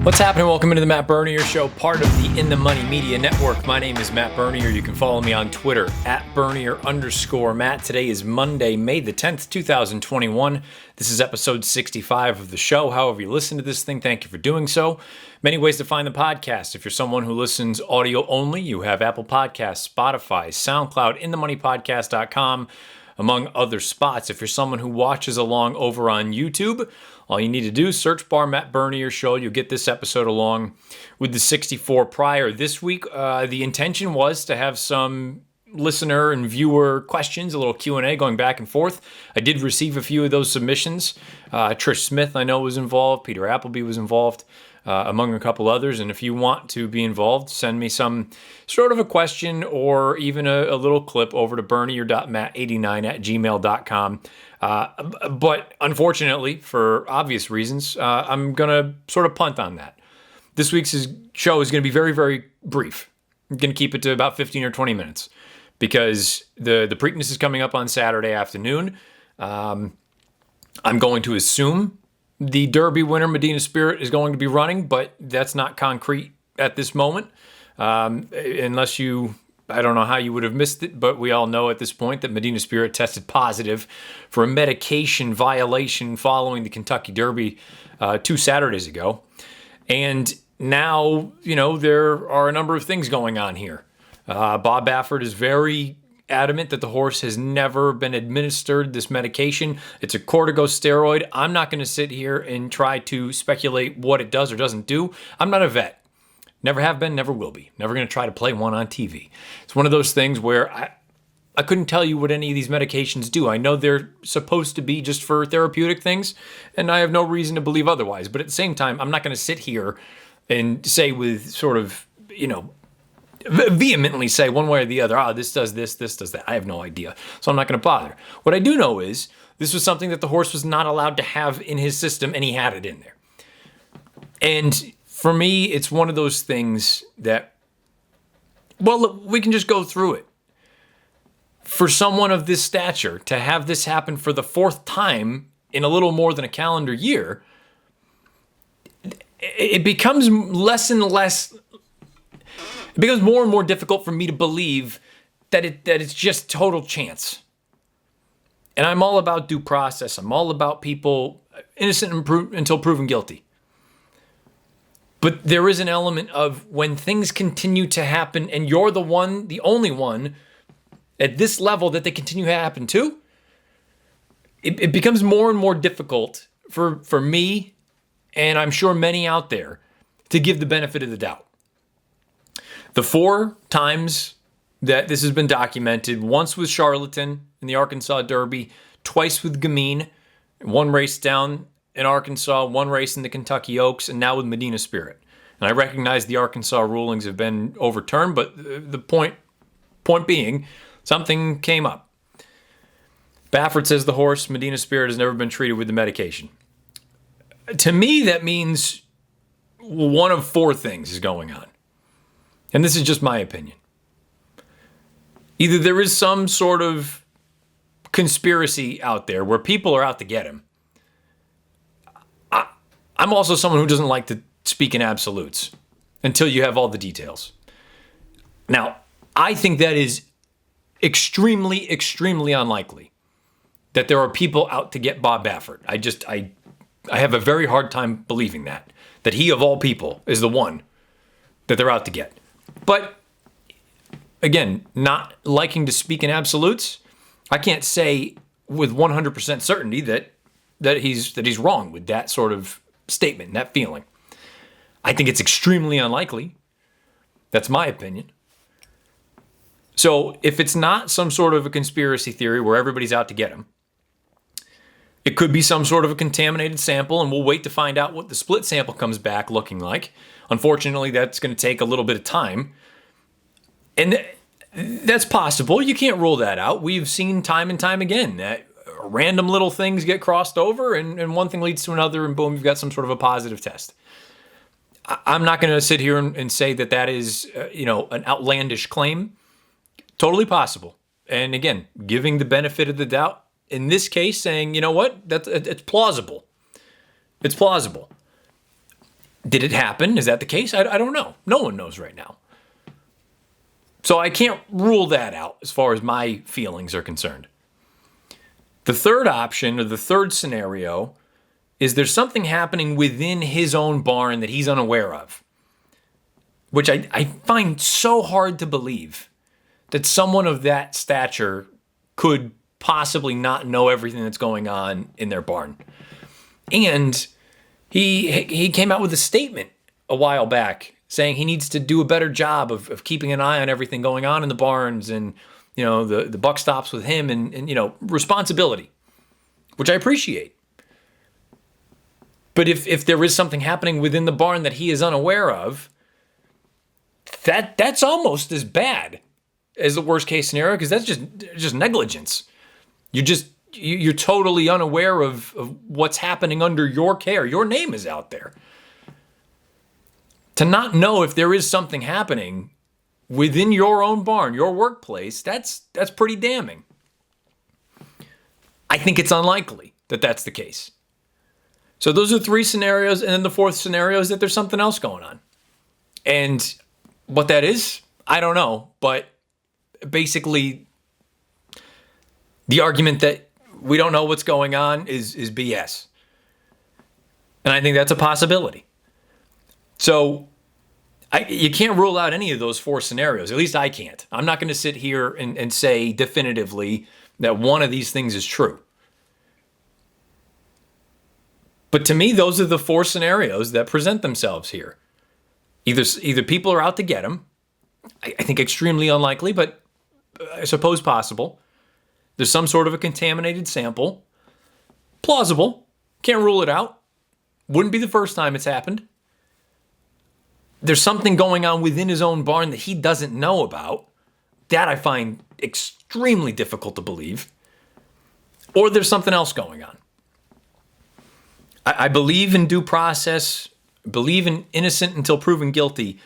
What's happening? Welcome into the Matt Bernier Show, part of the In the Money Media Network. My name is Matt Bernier. You can follow me on Twitter at Bernier_Matt. Today is Monday, May the 10th, 2021. This is episode 65 of the show. However you listen to this thing, thank you for doing so. Many ways to find the podcast. If you're someone who listens audio only, you have Apple Podcasts, Spotify, SoundCloud, InTheMoneyPodcast.com, among other spots. If you're someone who watches along over on YouTube, all you need to do, search bar Matt Bernier Show. You'll get this episode along with the 64 prior. This week, the intention was to have some listener and viewer questions, a little Q&A going back and forth. I did receive a few of those submissions. Trish Smith, I know, was involved. Peter Appleby was involved, among a couple others. And if you want to be involved, send me some sort of a question or even a little clip over to bernier.matt89@gmail.com. But unfortunately, for obvious reasons, I'm going to sort of punt on that. This week's show is going to be very, very brief. I'm going to keep it to about 15 or 20 minutes because the Preakness is coming up on Saturday afternoon. I'm going to assume the Derby winner, Medina Spirit, is going to be running, but that's not concrete at this moment. Unless you... I don't know how you would have missed it, but we all know at this point that Medina Spirit tested positive for a medication violation following the Kentucky Derby 2 Saturdays ago. And now, there are a number of things going on here. Bob Baffert is very adamant that the horse has never been administered this medication. It's a corticosteroid. I'm not going to sit here and try to speculate what it does or doesn't do. I'm not a vet. Never have been, never will be. Never going to try to play one on TV. It's one of those things where I couldn't tell you what any of these medications do. I know they're supposed to be just for therapeutic things, and I have no reason to believe otherwise. But at the same time, I'm not going to sit here and say with sort of, vehemently say one way or the other, this does this does that. I have no idea. So I'm not going to bother. What I do know is this was something that the horse was not allowed to have in his system, and he had it in there. And for me, it's one of those things that, look, we can just go through it. For someone of this stature to have this happen for the 4th time in a little more than a calendar year, it becomes less and less, it becomes more and more difficult for me to believe that it's just total chance. And I'm all about due process. I'm all about people innocent until proven guilty. But there is an element of when things continue to happen and you're the only one at this level that they continue to happen to, it becomes more and more difficult for me, and I'm sure many out there, to give the benefit of the doubt. The 4 times that this has been documented, once with Charlatan in the Arkansas Derby, twice with Gamine, 1 race down in Arkansas, 1 race in the Kentucky Oaks, and now with Medina Spirit. And I recognize the Arkansas rulings have been overturned, but the point being, something came up. Baffert says the horse, Medina Spirit, has never been treated with the medication. To me, that means one of 4 things is going on. And this is just my opinion. Either there is some sort of conspiracy out there where people are out to get him. I'm also someone who doesn't like to speak in absolutes until you have all the details. Now, I think that is extremely, extremely unlikely that there are people out to get Bob Baffert. I have a very hard time believing that he of all people is the one that they're out to get. But again, not liking to speak in absolutes, I can't say with 100% certainty that he's wrong with that sort of statement, that feeling. I think it's extremely unlikely. That's my opinion. So if it's not some sort of a conspiracy theory where everybody's out to get him, it could be some sort of a contaminated sample, and we'll wait to find out what the split sample comes back looking like. Unfortunately, that's going to take a little bit of time. And that's possible. You can't rule that out. We've seen time and time again that random little things get crossed over, and one thing leads to another, and boom, you've got some sort of a positive test. I'm not going to sit here and say that is, an outlandish claim. Totally possible. And again, giving the benefit of the doubt, in this case, saying, you know what, it's plausible. It's plausible. Did it happen? Is that the case? I don't know. No one knows right now. So I can't rule that out as far as my feelings are concerned. The third option, or the third scenario, is there's something happening within his own barn that he's unaware of, which I find so hard to believe that someone of that stature could possibly not know everything that's going on in their barn. And he came out with a statement a while back saying he needs to do a better job of keeping an eye on everything going on in the barns, and the buck stops with him, and responsibility, which I appreciate. But if there is something happening within the barn that he is unaware of, that's almost as bad as the worst case scenario, because that's just negligence. You're totally unaware of what's happening under your care. Your name is out there. To not know if there is something happening within your own barn, your workplace, that's pretty damning. I think it's unlikely that that's the case. So those are three scenarios, and then the fourth scenario is that there's something else going on. And what that is, I don't know, but basically the argument that we don't know what's going on is BS. And I think that's a possibility. So you can't rule out any of those four scenarios. At least I can't. I'm not going to sit here and say definitively that one of these things is true. But to me, those are the four scenarios that present themselves here. Either people are out to get him. I think extremely unlikely, but I suppose possible. There's some sort of a contaminated sample. Plausible. Can't rule it out. Wouldn't be the first time it's happened. There's something going on within his own barn that he doesn't know about. That I find extremely difficult to believe. Or there's something else going on. I believe in due process, believe in innocent until proven guilty.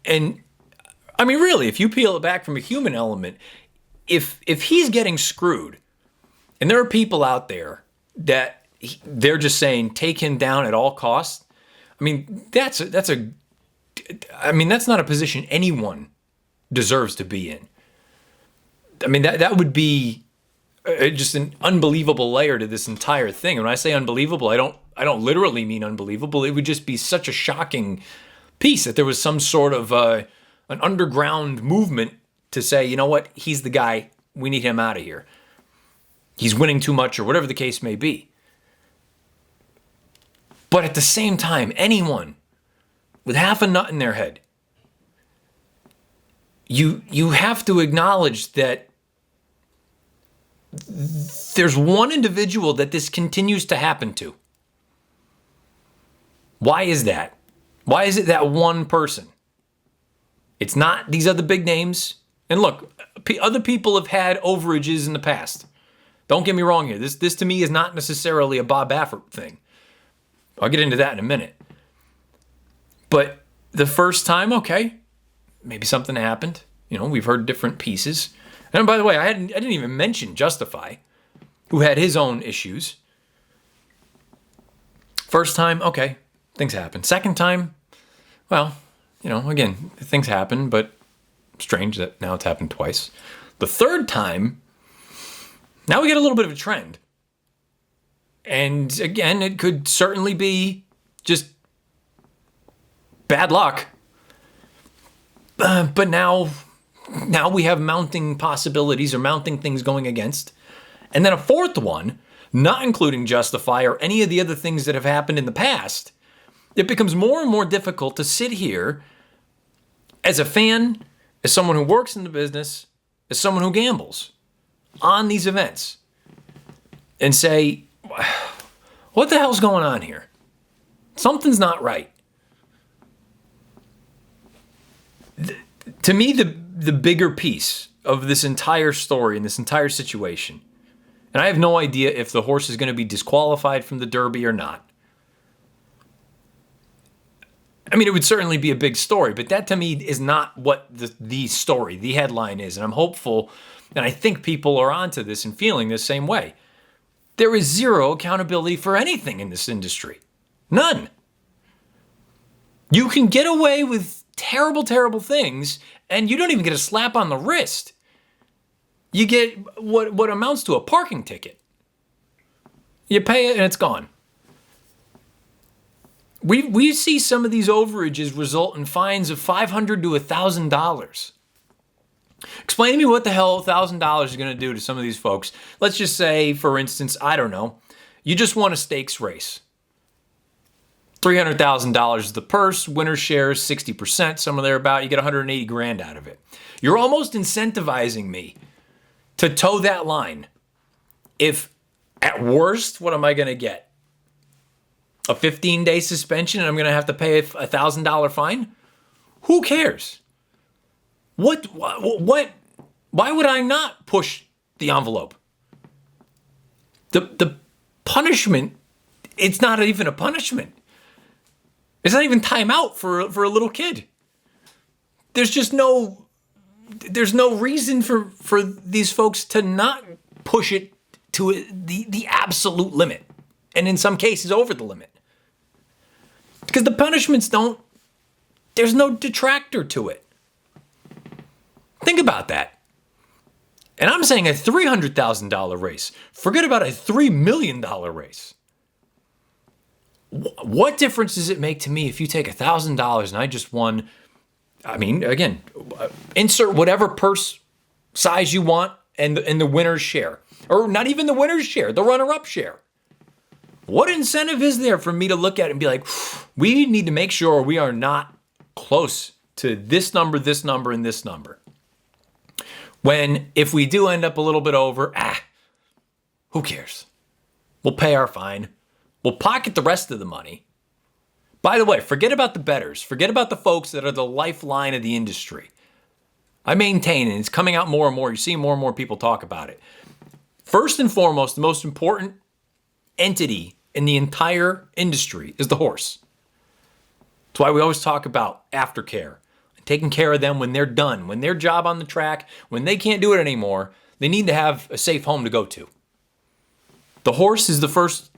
And I mean, really, if you peel it back from a human element, if he's getting screwed, and there are people out there that they're just saying take him down at all costs, I mean, that's not a position anyone deserves to be in. I mean, that would be just an unbelievable layer to this entire thing. And when I say unbelievable, I don't literally mean unbelievable. It would just be such a shocking piece that there was some sort of an underground movement to say, you know what, he's the guy, we need him out of here. He's winning too much, or whatever the case may be. But at the same time, anyone with half a nut in their head, you have to acknowledge that there's one individual that this continues to happen to. Why is that? Why is it that one person? It's not these other big names. And look, other people have had overages in the past. Don't get me wrong here. This to me is not necessarily a Bob Baffert thing. I'll get into that in a minute. But the first time, okay, maybe something happened. We've heard different pieces. And by the way, I didn't even mention Justify, who had his own issues. First time, okay, things happen. Second time, well, again, things happen, but strange that now it's happened twice. The third time, now we get a little bit of a trend. And again, it could certainly be just bad luck. But now we have mounting possibilities or mounting things going against. And then a fourth one, not including Justify or any of the other things that have happened in the past, it becomes more and more difficult to sit here as a fan, as someone who works in the business, as someone who gambles on these events and say, what the hell's going on here? Something's not right. To me, the bigger piece of this entire story and this entire situation, and I have no idea if the horse is going to be disqualified from the Derby or not. I mean, it would certainly be a big story, but that to me is not what the story, the headline is. And I'm hopeful, and I think people are onto this and feeling the same way. There is zero accountability for anything in this industry. None. You can get away with terrible, terrible things, and you don't even get a slap on the wrist. You get what amounts to a parking ticket. You pay it and it's gone. We see some of these overages result in fines of $500 to $1,000. Explain to me what the hell $1,000 is going to do to some of these folks. Let's just say, for instance, I don't know, you just won a stakes race. $300,000 is the purse, winner shares 60%, somewhere thereabout. You get 180 grand out of it. You're almost incentivizing me to toe that line. If at worst, what am I going to get? A 15-day suspension and I'm going to have to pay a $1,000 fine? Who cares? What? Why would I not push the envelope? The punishment, it's not even a punishment. It's not even timeout for a little kid. There's no reason for these folks to not push it to the absolute limit, and in some cases over the limit. Because the punishments there's no detractor to it. Think about that. And I'm saying a $300,000 race. Forget about a $3 million race. What difference does it make to me if you take $1,000 and I just won? I mean, again, insert whatever purse size you want and the winner's share. Or not even the winner's share, the runner-up share. What incentive is there for me to look at it and be like, we need to make sure we are not close to this number, and this number? When if we do end up a little bit over, who cares? We'll pay our fine. We'll pocket the rest of the money. By the way, forget about the bettors. Forget about the folks that are the lifeline of the industry. I maintain, and it's coming out more and more, you're seeing more and more people talk about it. First and foremost, the most important entity in the entire industry is the horse. That's why we always talk about aftercare, taking care of them when they're done, when their job on the track, when they can't do it anymore, they need to have a safe home to go to. The horse is the first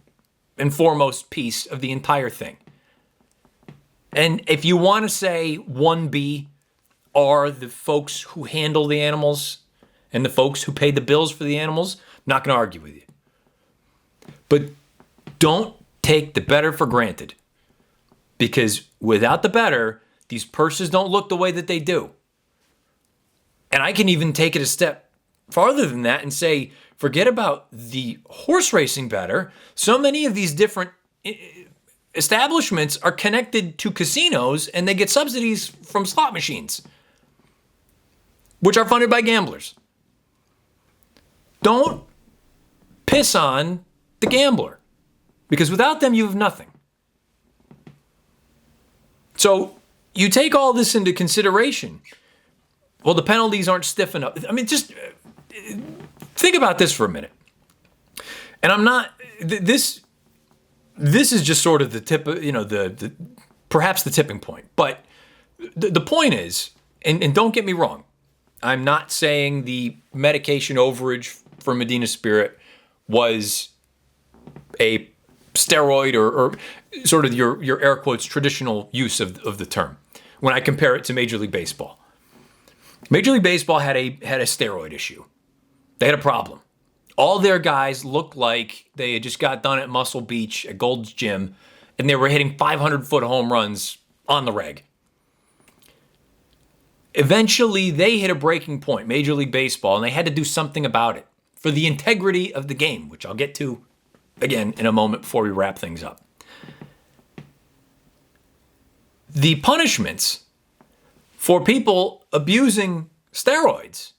and foremost piece of the entire thing. And if you want to say 1B are the folks who handle the animals and the folks who pay the bills for the animals, I'm not going to argue with you. But don't take the better for granted. Because without the better, these purses don't look the way that they do. And I can even take it a step farther than that and say, forget about the horse racing better. So many of these different establishments are connected to casinos and they get subsidies from slot machines, which are funded by gamblers. Don't piss on the gambler, because without them, you have nothing. So you take all this into consideration. Well, the penalties aren't stiff enough. I mean, just think about this for a minute. And I'm not, this is just sort of the tip, the perhaps the tipping point. But the point is, and don't get me wrong, I'm not saying the medication overage for Medina Spirit was a steroid or sort of your air quotes traditional use of the term when I compare it to Major League Baseball. Major League Baseball had a steroid issue. They had a problem. All their guys looked like they had just got done at Muscle Beach at Gold's Gym, and they were hitting 500-foot home runs on the reg. Eventually, they hit a breaking point, Major League Baseball, and they had to do something about it for the integrity of the game, which I'll get to again in a moment before we wrap things up. The punishments for people abusing steroids.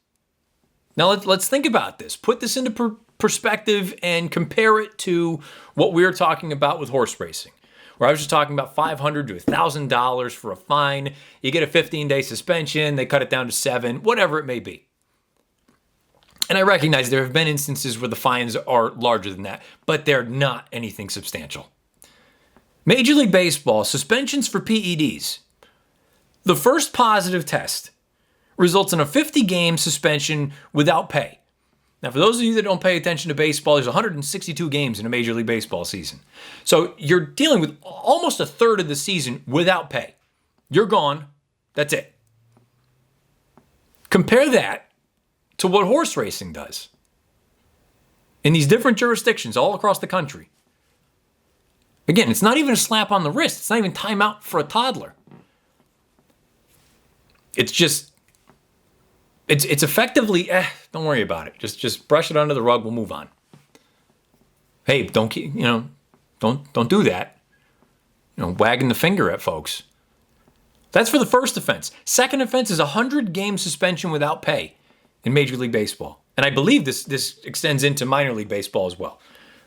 Now let's think about this. Put this into perspective and compare it to what we were talking about with horse racing, where I was just talking about $500 to $1,000 for a fine. You get a 15-day suspension. They cut it down to 7, whatever it may be. And I recognize there have been instances where the fines are larger than that, but they're not anything substantial. Major League Baseball, suspensions for PEDs. The first positive test results in a 50-game suspension without pay. Now, for those of you that don't pay attention to baseball, there's 162 games in a Major League Baseball season. So you're dealing with almost a third of the season without pay. You're gone. That's it. Compare that to what horse racing does in these different jurisdictions all across the country. Again, it's not even a slap on the wrist. It's not even timeout for a toddler. It's just, it's effectively, don't worry about it. Just brush it under the rug. We'll move on. Hey, don't do that. Wagging the finger at folks. That's for the first offense. Second offense is a 100-game suspension without pay in Major League Baseball. And I believe this extends into minor league baseball as well.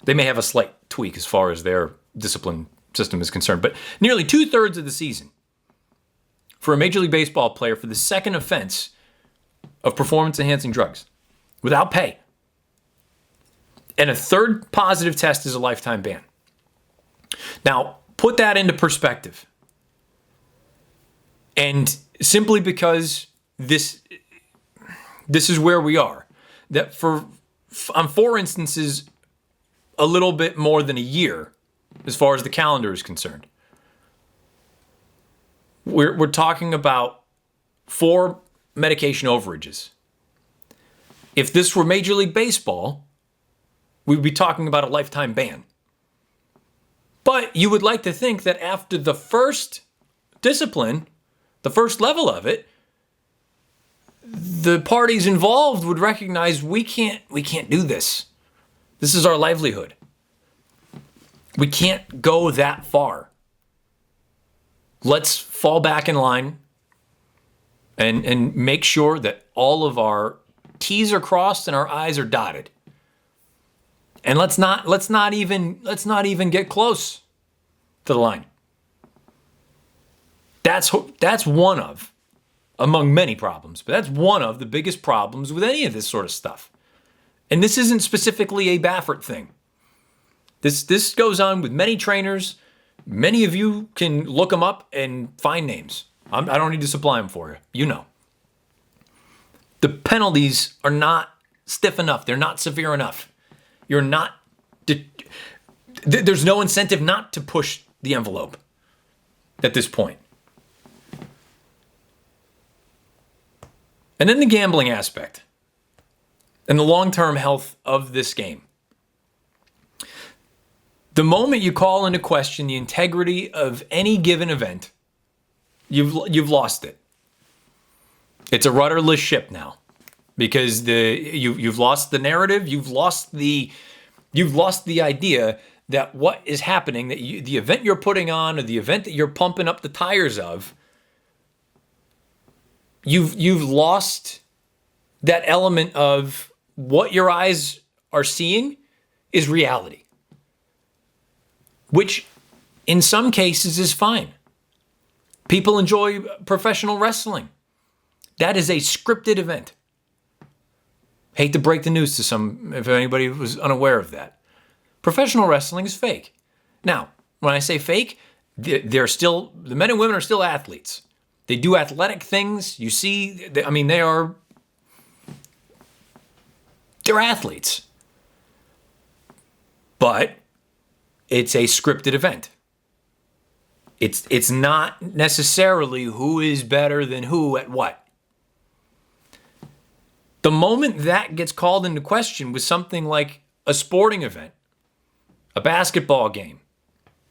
They may have a slight tweak as far as their discipline system is concerned, but nearly 2/3 of the season for a Major League Baseball player for the second offense of performance-enhancing drugs without pay. And a third positive test is a lifetime ban. Now, put that into perspective. And simply because this is where we are, that on 4 instances, a little bit more than a year, as far as the calendar is concerned, we're talking about 4 medication overages. If this were Major League Baseball, we'd be talking about a lifetime ban. But you would like to think that after the first discipline, the first level of it, the parties involved would recognize we can't do this. This is our livelihood. We can't go that far. Let's fall back in line and make sure that all of our T's are crossed and our I's are dotted. And let's not even get close to the line. That's one of, among many problems, but that's one of the biggest problems with any of this sort of stuff. And this isn't specifically a Baffert thing. This goes on with many trainers. Many of you can look them up and find names. I don't need to supply them for you. You know. The penalties are not stiff enough. They're not severe enough. There's no incentive not to push the envelope at this point. And then the gambling aspect and the long-term health of this game. The moment you call into question the integrity of any given event, you've lost it. It's a rudderless ship now, because you've lost the narrative. You've lost the idea that what is happening, that the event you're putting on, or the event that you're pumping up the tires of, you've lost that element of what your eyes are seeing is reality, which in some cases is fine. People enjoy professional wrestling. That is a scripted event. Hate to break the news to some, if anybody was unaware of that. Professional wrestling is fake. Now, when I say fake, the men and women are still athletes. They do athletic things. You see, they're athletes. But it's a scripted event. It's not necessarily who is better than who at what. The moment that gets called into question with something like a sporting event, a basketball game,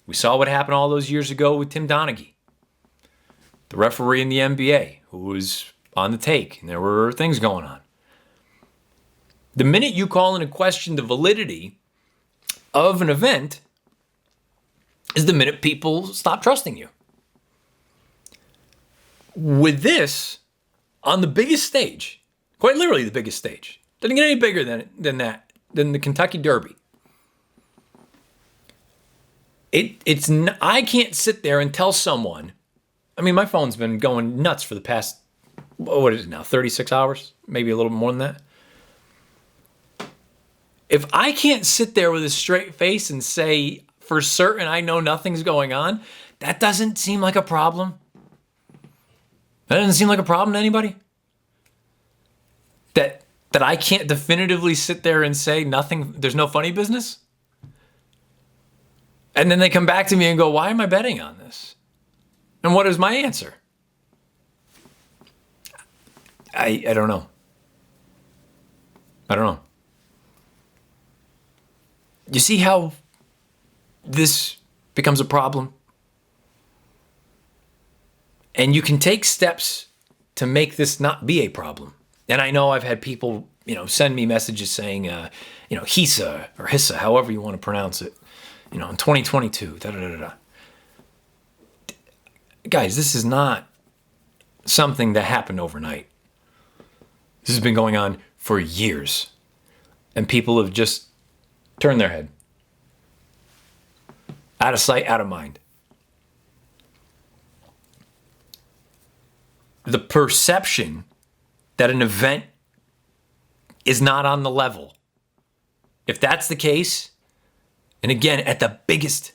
we saw what happened all those years ago with Tim Donaghy, the referee in the NBA, who was on the take, and there were things going on. The minute you call into question the validity of an event is the minute people stop trusting you. With this, on the biggest stage, quite literally the biggest stage, doesn't get any bigger than the Kentucky Derby. I can't sit there and tell someone, my phone's been going nuts for the past, what is it now, 36 hours? Maybe a little more than that. If I can't sit there with a straight face and say, for certain I know nothing's going on, that doesn't seem like a problem. That doesn't seem like a problem to anybody. That I can't definitively sit there and say nothing, there's no funny business. And then they come back to me and go, why am I betting on this? And what is my answer? I don't know. I don't know. You see how this becomes a problem? And you can take steps to make this not be a problem. And I know I've had people, send me messages saying, HISA or HISA, however you want to pronounce it, in 2022, da-da-da-da. Guys, this is not something that happened overnight. This has been going on for years. And people have just turned their head. Out of sight, out of mind. The perception that an event is not on the level. If that's the case, and again, at the biggest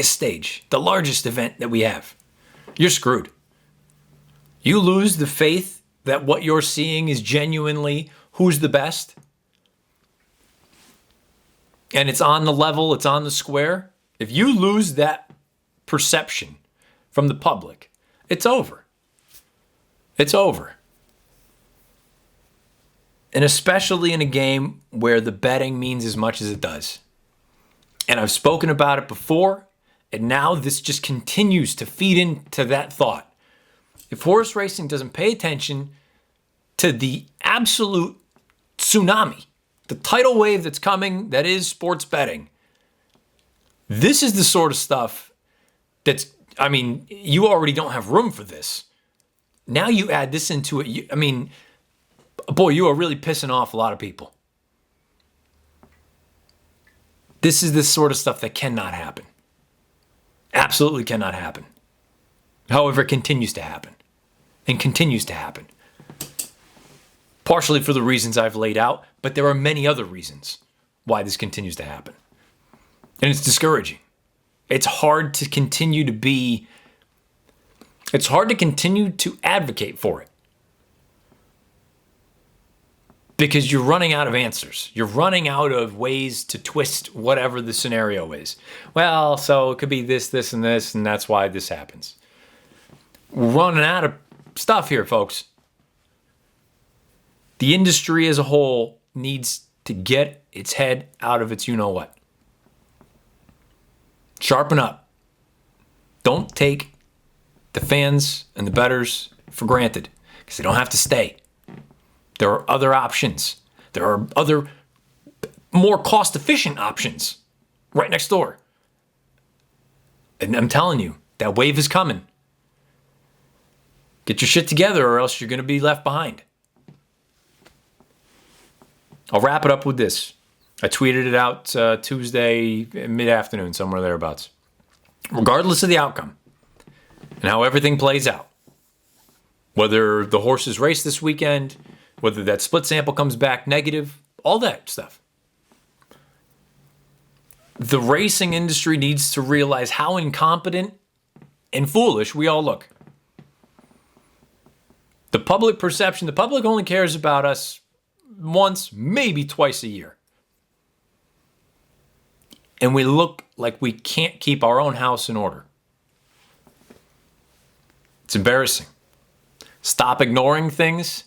stage, the largest event that we have, you're screwed. You lose the faith that what you're seeing is genuinely who's the best, and it's on the level, it's on the square. If you lose that perception from the public, it's over. It's over. And especially in a game where the betting means as much as it does. And I've spoken about it before, and now this just continues to feed into that thought. If horse racing doesn't pay attention to the absolute tsunami, the tidal wave that's coming, that is sports betting, this is the sort of stuff you already don't have room for this. Now you add this into it. You are really pissing off a lot of people. This is the sort of stuff that cannot happen. Absolutely cannot happen. However, it continues to happen. And continues to happen. Partially for the reasons I've laid out, but there are many other reasons why this continues to happen. And it's discouraging. It's hard to continue to advocate for it. Because you're running out of answers. You're running out of ways to twist whatever the scenario is. Well, so it could be this, this, and this, and that's why this happens. We're running out of stuff here, folks. The industry as a whole needs to get its head out of its you-know-what. Sharpen up. Don't take the fans and the bettors for granted, because they don't have to stay. There are other options. There are other more cost-efficient options right next door. And I'm telling you, that wave is coming. Get your shit together or else you're going to be left behind. I'll wrap it up with this. I tweeted it out Tuesday mid-afternoon, somewhere thereabouts. Regardless of the outcome and how everything plays out, whether the horses race this weekend, whether that split sample comes back negative, all that stuff. The racing industry needs to realize how incompetent and foolish we all look. The public perception, the public only cares about us once, maybe twice a year. And we look like we can't keep our own house in order. It's embarrassing. Stop ignoring things.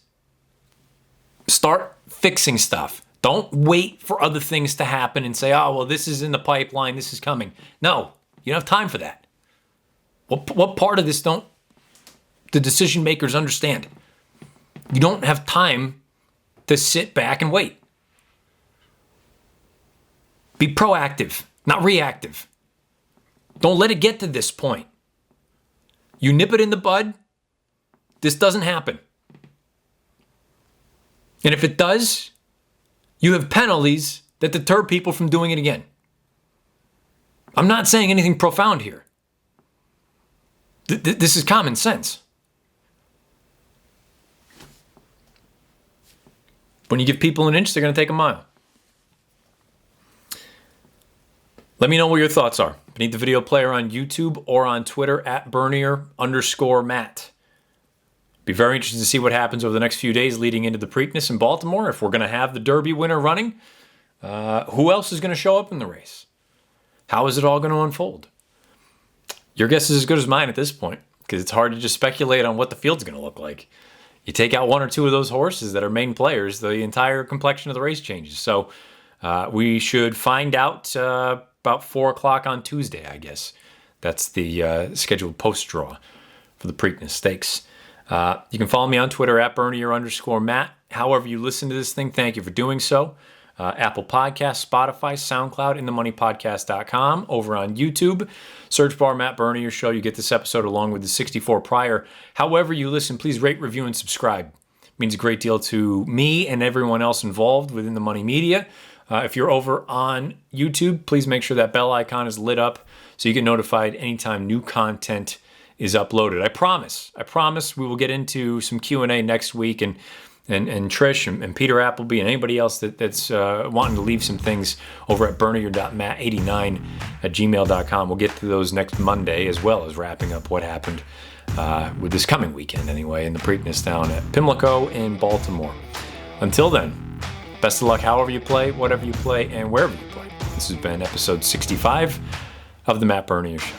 Start fixing stuff. Don't wait for other things to happen and say, oh, well, this is in the pipeline, this is coming. No, you don't have time for that. What part of this don't the decision makers understand? You don't have time to sit back and wait. Be proactive, not reactive. Don't let it get to this point. You nip it in the bud, this doesn't happen. And if it does, you have penalties that deter people from doing it again. I'm not saying anything profound here. This is common sense. When you give people an inch, they're going to take a mile. Let me know what your thoughts are beneath the video player on YouTube or on Twitter at Bernier_Matt. Be very interested to see what happens over the next few days leading into the Preakness in Baltimore. If we're going to have the Derby winner running, who else is going to show up in the race? How is it all going to unfold? Your guess is as good as mine at this point, because it's hard to just speculate on what the field's going to look like. you take out one or two of those horses that are main players, the entire complexion of the race changes. So we should find out about 4 o'clock on Tuesday, I guess. That's the scheduled post-draw for the Preakness Stakes. You can follow me on Twitter at Bernier_Matt. However you listen to this thing, thank you for doing so. Apple Podcasts, Spotify, SoundCloud, InTheMoneyPodcast.com. Over on YouTube, search bar Matt Bernier Show. You get this episode along with the 64 prior. However you listen, please rate, review, and subscribe. It means a great deal to me and everyone else involved within the Money Media. If you're over on YouTube, please make sure that bell icon is lit up so you get notified anytime new content is uploaded. I promise we will get into some Q&A next week, and Trish and Peter Appleby and anybody else that's wanting to leave some things over at bernier.matt89@gmail.com. We'll get to those next Monday, as well as wrapping up what happened with this coming weekend anyway in the Preakness down at Pimlico in Baltimore. Until then, best of luck however you play, whatever you play, and wherever you play. This has been episode 65 of The Matt Bernier Show.